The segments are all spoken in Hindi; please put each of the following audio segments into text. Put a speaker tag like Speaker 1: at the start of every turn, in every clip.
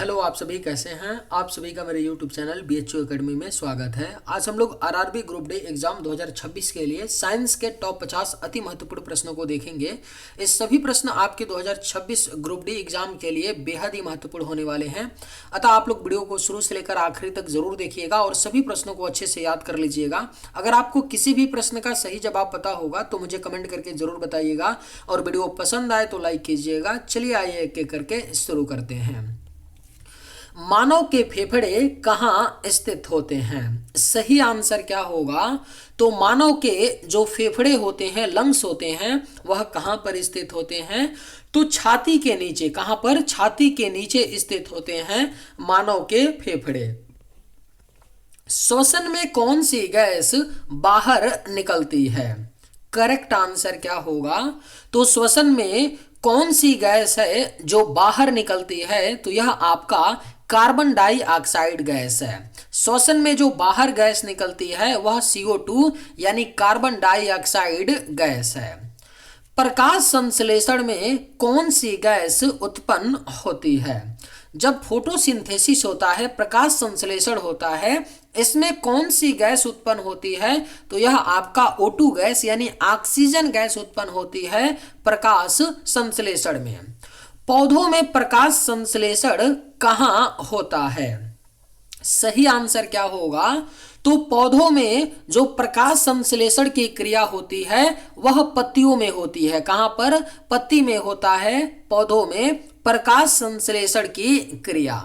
Speaker 1: हेलो, आप सभी कैसे हैं। आप सभी का मेरे YouTube चैनल BHU एकेडमी में स्वागत है। आज हम लोग आरआरबी ग्रुप डी एग्जाम 2026 के लिए साइंस के टॉप 50 अति महत्वपूर्ण प्रश्नों को देखेंगे। ये सभी प्रश्न आपके 2026 ग्रुप डी एग्जाम के लिए बेहद ही महत्वपूर्ण होने वाले हैं। अतः आप लोग वीडियो को शुरू से लेकर आखिरी तक जरूर देखिएगा और सभी प्रश्नों को अच्छे से याद कर लीजिएगा। अगर आपको किसी भी प्रश्न का सही जवाब पता होगा तो मुझे कमेंट करके जरूर बताइएगा और वीडियो पसंद आए तो लाइक कीजिएगा। चलिए आइए एक एक करके शुरू करते हैं। मानव के फेफड़े कहाँ स्थित होते हैं? सही आंसर क्या होगा? तो मानव के जो फेफड़े होते हैं, लंग्स होते हैं, वह कहाँ पर स्थित होते हैं? तो छाती के नीचे। कहाँ पर? छाती के नीचे स्थित होते हैं मानव के फेफड़े। श्वसन में कौन सी गैस बाहर निकलती है? करेक्ट आंसर क्या होगा? तो श्वसन में कौन सी गैस है जो बाहर निकलती है? तो यह आपका कार्बन डाइऑक्साइड गैस है। श्वसन में जो बाहर गैस निकलती है वह CO2 यानी कार्बन डाइऑक्साइड गैस है। प्रकाश संश्लेषण में कौन सी गैस उत्पन्न होती है? जब फोटोसिंथेसिस होता है, प्रकाश संश्लेषण होता है, इसमें कौन सी गैस उत्पन्न होती है? तो यह आपका O2 गैस यानी ऑक्सीजन गैस उत्पन्न होती है प्रकाश संश्लेषण में। पौधों में प्रकाश संश्लेषण कहाँ होता है? सही आंसर क्या होगा? तो पौधों में जो प्रकाश संश्लेषण की क्रिया होती है वह पत्तियों में होती है। कहाँ पर? पत्ती में होता है पौधों में प्रकाश संश्लेषण की क्रिया।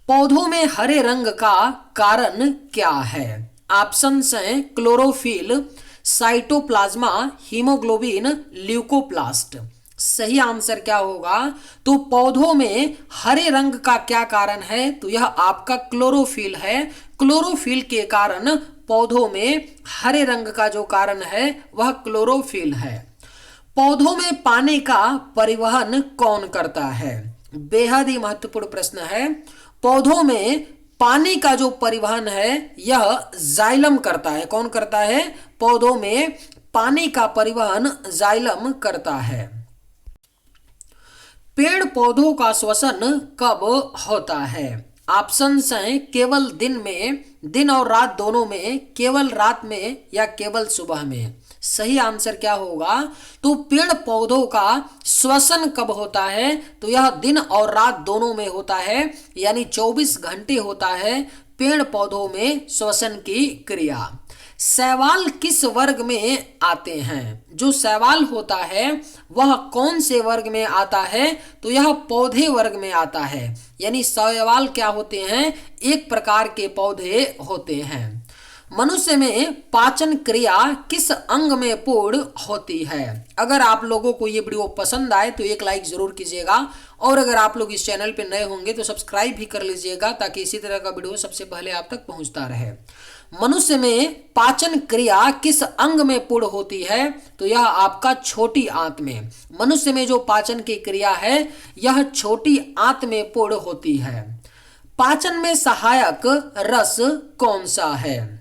Speaker 1: पौधों में हरे रंग का कारण क्या है? ऑप्शंस हैं क्लोरोफिल, साइटोप्लाज्मा, हीमोग्लोबिन, ल्यूकोप्लास्ट। सही आंसर क्या होगा? तो पौधों में हरे रंग का क्या कारण है? तो यह आपका क्लोरोफिल है। क्लोरोफिल के कारण पौधों में हरे रंग का जो कारण है वह क्लोरोफिल है। पौधों में पानी का परिवहन कौन करता है? बेहद ही महत्वपूर्ण प्रश्न है। पौधों में पानी का जो परिवहन है यह जाइलम करता है। कौन करता है? पौधों में पानी का परिवहन जाइलम करता है। पेड़ पौधों का श्वसन कब होता है? ऑप्शंस हैं केवल दिन में, दिन और रात दोनों में, केवल रात में या केवल सुबह में। सही आंसर क्या होगा? तो पेड़ पौधों का श्वसन कब होता है? तो यह दिन और रात दोनों में होता है, यानी 24 घंटे होता है पेड़ पौधों में श्वसन की क्रिया। शैवाल किस वर्ग में आते हैं? जो शैवाल होता है वह कौन से वर्ग में आता है? तो यह पौधे वर्ग में आता है, यानी शैवाल क्या होते हैं? एक प्रकार के पौधे होते हैं। मनुष्य में पाचन क्रिया किस अंग में पूर्ण होती है? अगर आप लोगों को ये वीडियो पसंद आए तो एक लाइक जरूर कीजिएगा और अगर आप लोग इस चैनल पे नए होंगे तो सब्सक्राइब भी कर लीजिएगा ताकि इसी तरह का वीडियो सबसे पहले आप तक पहुंचता रहे। मनुष्य में पाचन क्रिया किस अंग में पूर्ण होती है? तो यह आपका छोटी आंत में। मनुष्य में जो पाचन की क्रिया है यह छोटी आंत में पूर्ण होती है। पाचन में सहायक रस कौन सा है?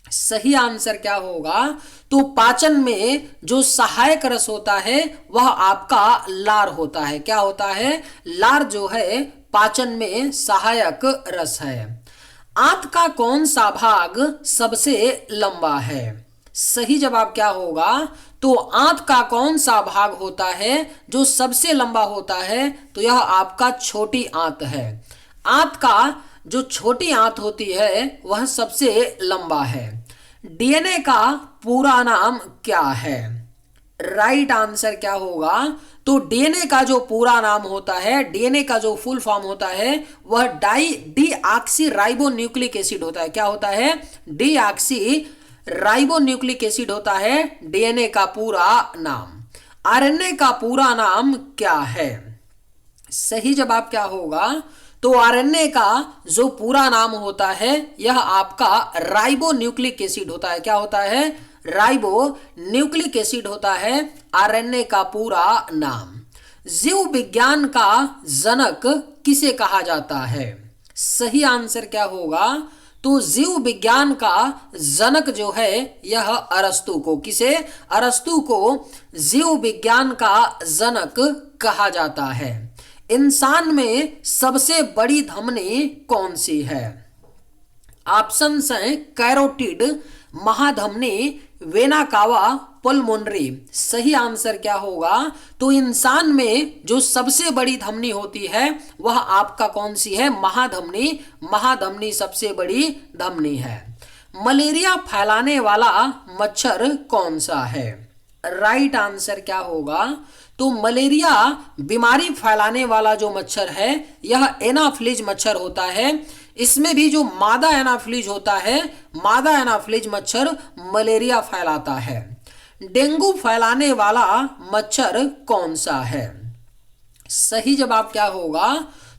Speaker 1: सही आंसर क्या होगा? तो पाचन में जो सहायक रस होता है वह आपका लार होता है। क्या होता है? लार जो है पाचन में सहायक रस है। आंत का कौन सा भाग सबसे लंबा है? सही जवाब क्या होगा? तो आंत का कौन सा भाग होता है जो सबसे लंबा होता है? तो यह आपका छोटी आंत है। आंत का जो छोटी आंत होती है वह सबसे लंबा है। डीएनए का पूरा नाम क्या है? राइट आंसर क्या होगा? तो डीएनए का जो पूरा नाम होता है, डीएनए का जो फुल फॉर्म होता है वह डीऑक्सी राइबो न्यूक्लिक एसिड होता है। क्या होता है? डीऑक्सी राइबो न्यूक्लिक एसिड होता है डीएनए का पूरा नाम। आरएनए का पूरा नाम क्या है? सही जवाब क्या होगा? तो आरएनए का जो पूरा नाम होता है यह आपका राइबो न्यूक्लिक एसिड होता है। क्या होता है? राइबो न्यूक्लिक एसिड होता है आरएनए का पूरा नाम। जीव विज्ञान का जनक किसे कहा जाता है? सही आंसर क्या होगा? तो जीव विज्ञान का जनक जो है यह अरस्तु को। किसे? अरस्तु को जीव विज्ञान का जनक कहा जाता है। इंसान में सबसे बड़ी धमनी कौन सी है? ऑप्शन हैं कैरोटिड, महाधमनी, वेना कावा, पुल्मोनरी। सही आंसर क्या होगा? तो इंसान में जो सबसे बड़ी धमनी होती है वह आपका कौन सी है? महाधमनी। महाधमनी सबसे बड़ी धमनी है। मलेरिया फैलाने वाला मच्छर कौन सा है? राइट आंसर क्या होगा? तो मलेरिया बीमारी फैलाने वाला जो मच्छर है यह एनाफ्लिज मच्छर होता है। इसमें भी जो मादा एनाफ्लिज होता है, मादा एनाफ्लिज मच्छर मलेरिया फैलाता है। डेंगू फैलाने वाला मच्छर कौन सा है? सही जवाब क्या होगा?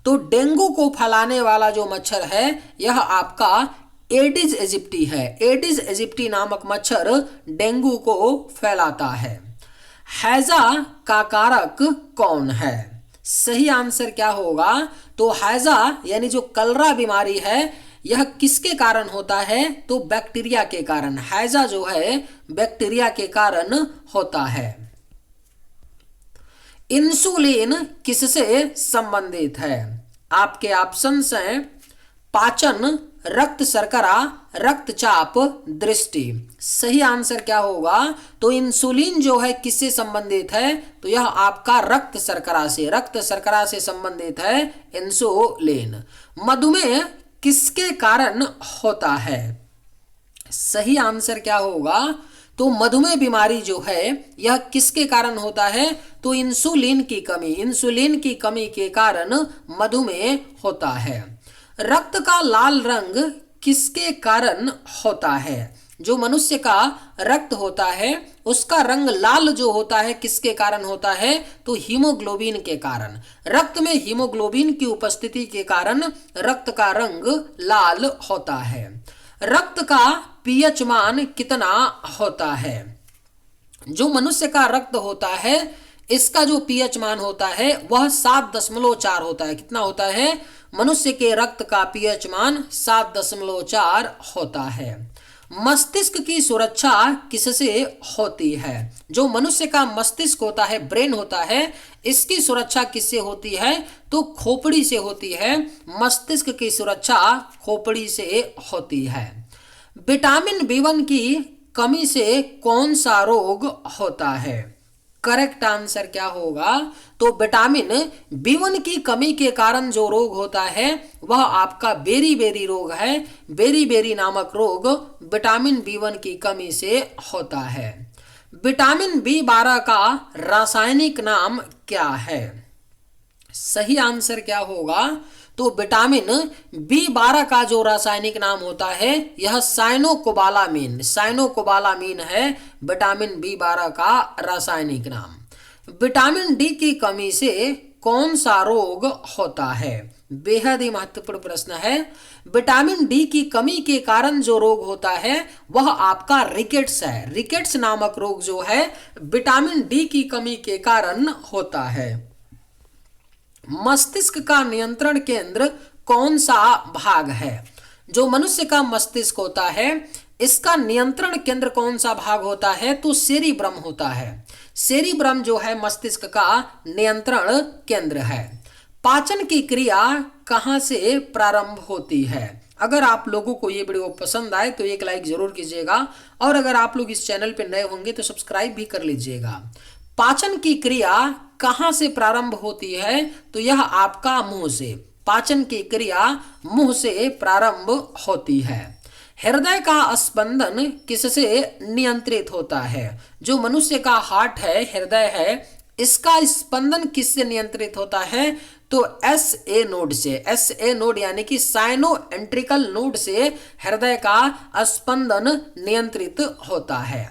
Speaker 1: तो डेंगू को फैलाने वाला जो मच्छर है यह आपका एडिस इजिप्टी है। एडिस इजिप्टी नामक मच्छर डेंगू को फैलाता है। हैजा का कारक कौन है? सही आंसर क्या होगा? तो हैजा यानी जो कलरा बीमारी है यह किसके कारण होता है? तो बैक्टीरिया के कारण। हैजा जो है बैक्टीरिया के कारण होता है। इंसुलिन किससे संबंधित है? आपके ऑप्शंस हैं पाचन, रक्त शर्करा, रक्तचाप, दृष्टि। सही आंसर क्या होगा? तो इंसुलिन जो है किससे संबंधित है? तो यह आपका रक्त शर्करा से, रक्त शर्करा से संबंधित है इंसुलिन। मधुमेह किसके कारण होता है? सही आंसर क्या होगा? तो मधुमेह बीमारी जो है यह किसके कारण होता है? तो इंसुलिन की कमी, इंसुलिन की कमी के कारण मधुमेह होता है। रक्त का लाल रंग किसके कारण होता है? जो मनुष्य का रक्त होता है उसका रंग लाल जो होता है किसके कारण होता है? तो हीमोग्लोबिन के कारण। रक्त में हीमोग्लोबिन की उपस्थिति के कारण रक्त का रंग लाल होता है। रक्त का पीएच मान कितना होता है? जो मनुष्य का रक्त होता है इसका जो पीएच मान होता है वह 7.4 होता है। कितना होता है? मनुष्य के रक्त का पीएच मान 7.4 होता है। मस्तिष्क की सुरक्षा किससे होती है? जो मनुष्य का मस्तिष्क होता है, ब्रेन होता है, इसकी सुरक्षा किससे होती है? तो खोपड़ी से होती है। मस्तिष्क की सुरक्षा खोपड़ी से होती है। विटामिन B1 की कमी से कौन सा रोग होता है? करेक्ट आंसर क्या होगा? तो विटामिन B1 की कमी के कारण जो रोग होता है वह आपका बेरी रोग है। बेरी नामक रोग विटामिन B1 की कमी से होता है। विटामिन B12 का रासायनिक नाम क्या है? सही आंसर क्या होगा? तो विटामिन B12 का जो रासायनिक नाम होता है यह साइनोकोबालामीन, साइनोकोबालामीन है विटामिन B12 का रासायनिक नाम। विटामिन D की कमी से कौन सा रोग होता है? बेहद ही महत्वपूर्ण प्रश्न है। विटामिन D की कमी के कारण जो रोग होता है वह आपका रिकेट्स है। रिकेट्स नामक रोग जो है विटामिन D की कमी के कारण होता है। मस्तिष्क का नियंत्रण केंद्र कौन सा भाग है? जो मनुष्य का मस्तिष्क होता है इसका नियंत्रण केंद्र कौन सा भाग होता है? तो सेरिब्रम होता है। सेरिब्रम जो है मस्तिष्क का नियंत्रण केंद्र है। पाचन की क्रिया कहां से प्रारंभ होती है? अगर आप लोगों को ये वीडियो पसंद आए तो एक लाइक जरूर कीजिएगा और अगर आप लोग इस चैनल पर नए होंगे तो सब्सक्राइब भी कर लीजिएगा। पाचन की क्रिया कहां से प्रारंभ होती है? तो यह आपका मुंह से। पाचन की क्रिया मुंह से प्रारंभ होती है। हृदय का स्पंदन किससे नियंत्रित होता है? जो मनुष्य का हार्ट है, हृदय है, इसका स्पंदन किससे नियंत्रित होता है? तो SA नोड से। SA नोड यानी कि साइनो एंट्रिकल नोड से हृदय का स्पंदन नियंत्रित होता है।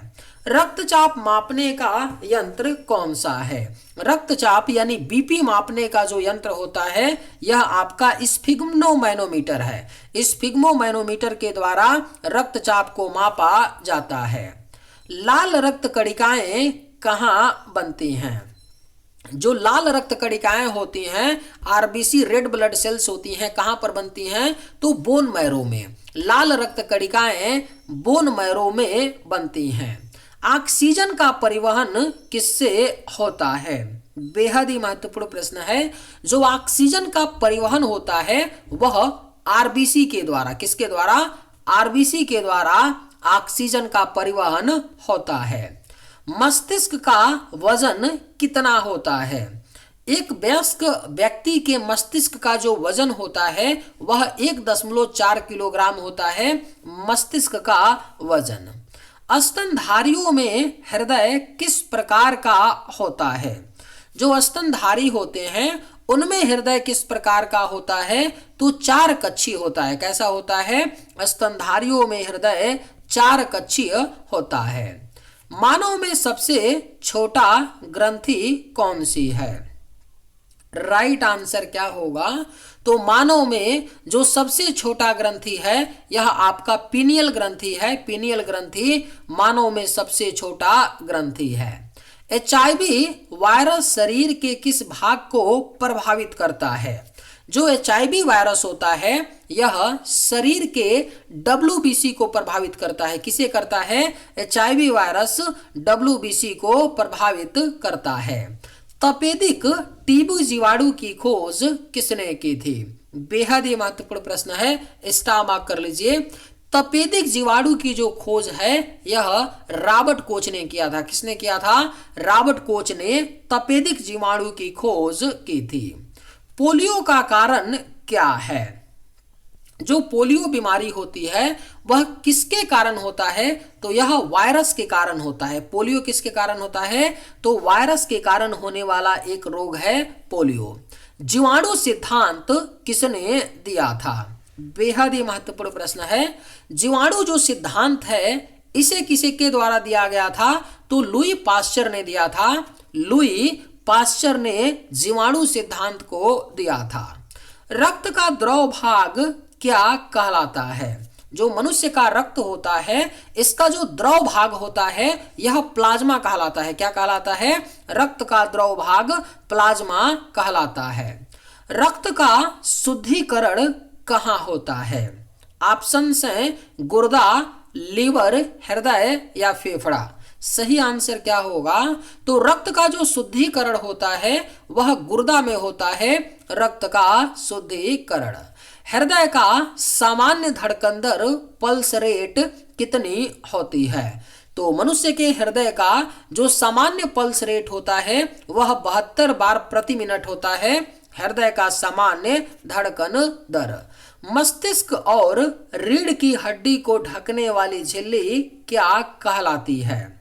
Speaker 1: रक्तचाप मापने का यंत्र कौन सा है? रक्तचाप यानी BP मापने का जो यंत्र होता है यह आपका स्फिग्मोमैनोमीटर है। स्फिग्मोमैनोमीटर के द्वारा रक्तचाप को मापा जाता है। लाल रक्त कणिकाएं कहाँ बनती हैं? जो लाल रक्त कणिकाएं होती हैं RBC रेड ब्लड सेल्स होती हैं, कहां पर बनती हैं? तो बोन मैरो में। लाल रक्त कणिकाएं बोन मैरो में बनती हैं। ऑक्सीजन का परिवहन किससे होता है? बेहद ही महत्वपूर्ण प्रश्न है। जो ऑक्सीजन का परिवहन होता है वह आरबीसी के द्वारा, किसके द्वारा? आरबीसी के द्वारा ऑक्सीजन का परिवहन होता है। मस्तिष्क का वजन कितना होता है? एक वयस्क व्यक्ति के मस्तिष्क का जो वजन होता है वह 1.4 किलोग्राम होता है, मस्तिष्क का वजन। स्तनधारियों में हृदय किस प्रकार का होता है? जो स्तनधारी होते हैं उनमें हृदय किस प्रकार का होता है? तो 4 कक्षीय होता है। कैसा होता है? स्तनधारियों में हृदय 4 कक्षीय होता है। मानव में सबसे छोटा ग्रंथि कौन सी है? राइट आंसर क्या होगा? तो मानव में जो सबसे छोटा ग्रंथि है यह आपका पीनियल ग्रंथि है। पीनियल ग्रंथि मानव में सबसे छोटा ग्रंथि है। एचआईवी वायरस शरीर के किस भाग को प्रभावित करता है? जो एचआईवी वायरस होता है यह शरीर के डब्ल्यूबीसी को प्रभावित करता है। किसे करता है? एचआईवी वायरस डब्ल्यूबीसी को प्रभावित करता है। तपेदिक टीबी जीवाणु की खोज किसने की थी? बेहद ही महत्वपूर्ण प्रश्न है, स्टार मार्क कर लीजिए। तपेदिक जीवाणु की जो खोज है यह रॉबर्ट कोच ने किया था। किसने किया था? रॉबर्ट कोच ने तपेदिक जीवाणु की खोज की थी। पोलियो का कारण क्या है? जो पोलियो बीमारी होती है वह किसके कारण होता है? तो यह वायरस के कारण होता है। पोलियो किसके कारण होता है? तो वायरस के कारण होने वाला एक रोग है पोलियो। जीवाणु सिद्धांत किसने दिया था? बेहद ही महत्वपूर्ण प्रश्न है। जीवाणु जो सिद्धांत है इसे किसे के द्वारा दिया गया था? तो लुई पास्चर ने दिया था। लुई पास्चर ने जीवाणु सिद्धांत को दिया था। रक्त का द्रव भाग क्या कहलाता है? जो मनुष्य का रक्त होता है इसका जो द्रव भाग होता है यह प्लाज्मा कहलाता है। क्या कहलाता है? रक्त का द्रव भाग प्लाज्मा कहलाता है। रक्त का शुद्धिकरण कहाँ होता है? ऑप्शन है गुर्दा, लीवर, हृदय या फेफड़ा। सही आंसर क्या होगा? तो रक्त का जो शुद्धिकरण होता है वह गुर्दा में होता है, रक्त का शुद्धिकरण। हृदय का सामान्य धड़कन दर पल्स रेट कितनी होती है? तो मनुष्य के हृदय का जो सामान्य पल्स रेट होता है वह 72 बार प्रति मिनट होता है, हृदय का सामान्य धड़कन दर। मस्तिष्क और रीढ़ की हड्डी को ढकने वाली झिल्ली क्या कहलाती है?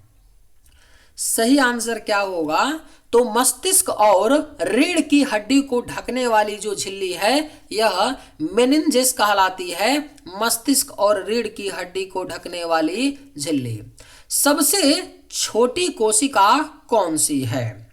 Speaker 1: सही आंसर क्या होगा? तो मस्तिष्क और रीढ़ की हड्डी को ढकने वाली जो झिल्ली है यह मेनिंजेस कहलाती है। मस्तिष्क और रीढ़ की हड्डी को ढकने वाली झिल्ली। सबसे छोटी कोशिका कौन सी है?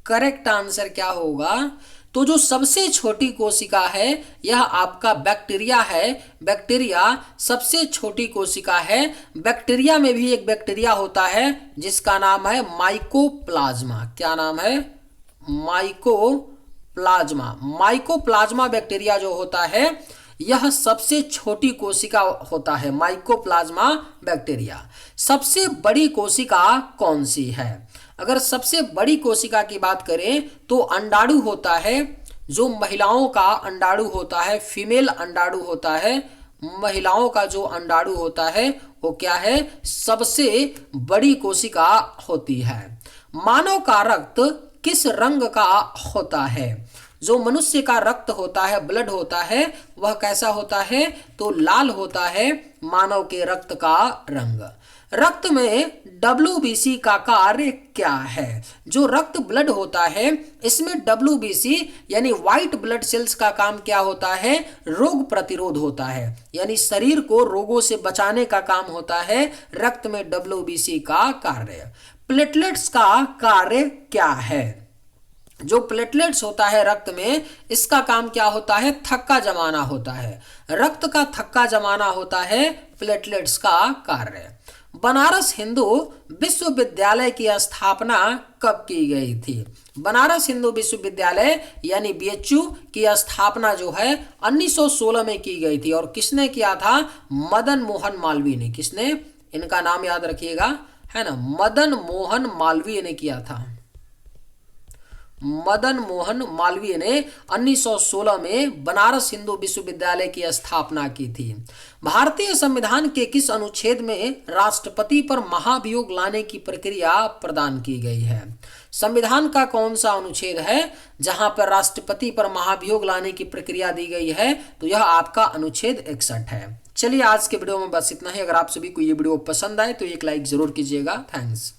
Speaker 1: करेक्ट आंसर क्या होगा? तो जो सबसे छोटी कोशिका है यह आपका बैक्टीरिया है। बैक्टीरिया सबसे छोटी कोशिका है। बैक्टीरिया में भी एक बैक्टीरिया होता है जिसका नाम है माइकोप्लाज्मा। क्या नाम है? माइकोप्लाज्मा। माइकोप्लाज्मा बैक्टीरिया जो होता है यह सबसे छोटी कोशिका होता है, माइकोप्लाज्मा बैक्टीरिया। सबसे बड़ी कोशिका कौन सी है? अगर सबसे बड़ी कोशिका की बात करें तो अंडाणु होता है। जो महिलाओं का अंडाणु होता है, फीमेल अंडाणु होता है, महिलाओं का जो अंडाणु होता है वो क्या है? सबसे बड़ी कोशिका होती है। मानव का रक्त किस रंग का होता है? जो मनुष्य का रक्त होता है, ब्लड होता है, वह कैसा होता है? तो लाल होता है मानव के रक्त का रंग। रक्त में WBC का कार्य क्या है? जो रक्त ब्लड होता है इसमें WBC यानी व्हाइट ब्लड सेल्स का काम क्या होता है? रोग प्रतिरोध होता है, यानी शरीर को रोगों से बचाने का काम होता है रक्त में WBC का कार्य। प्लेटलेट्स का कार्य क्या है? जो प्लेटलेट्स होता है रक्त में इसका काम क्या होता है? थक्का जमाना होता है। रक्त का थक्का जमाना होता है प्लेटलेट्स का कार्य। बनारस हिंदू विश्वविद्यालय की स्थापना कब की गई थी? बनारस हिंदू विश्वविद्यालय यानी BHU की स्थापना जो है 1916 में की गई थी। और किसने किया था? मदन मोहन मालवीय ने। किसने? इनका नाम याद रखिएगा, है ना, मदन मोहन मालवीय ने किया था। मदन मोहन मालवीय ने 1916 में बनारस हिंदू विश्वविद्यालय की स्थापना की थी। भारतीय संविधान के किस अनुच्छेद में राष्ट्रपति पर महाभियोग लाने की प्रक्रिया प्रदान की गई है? संविधान का कौन सा अनुच्छेद है जहां पर राष्ट्रपति पर महाभियोग लाने की प्रक्रिया दी गई है? तो यह आपका अनुच्छेद 61 है। चलिए आज के वीडियो में बस इतना ही। अगर आप सभी को ये वीडियो पसंद आए तो एक लाइक जरूर कीजिएगा। थैंक्स।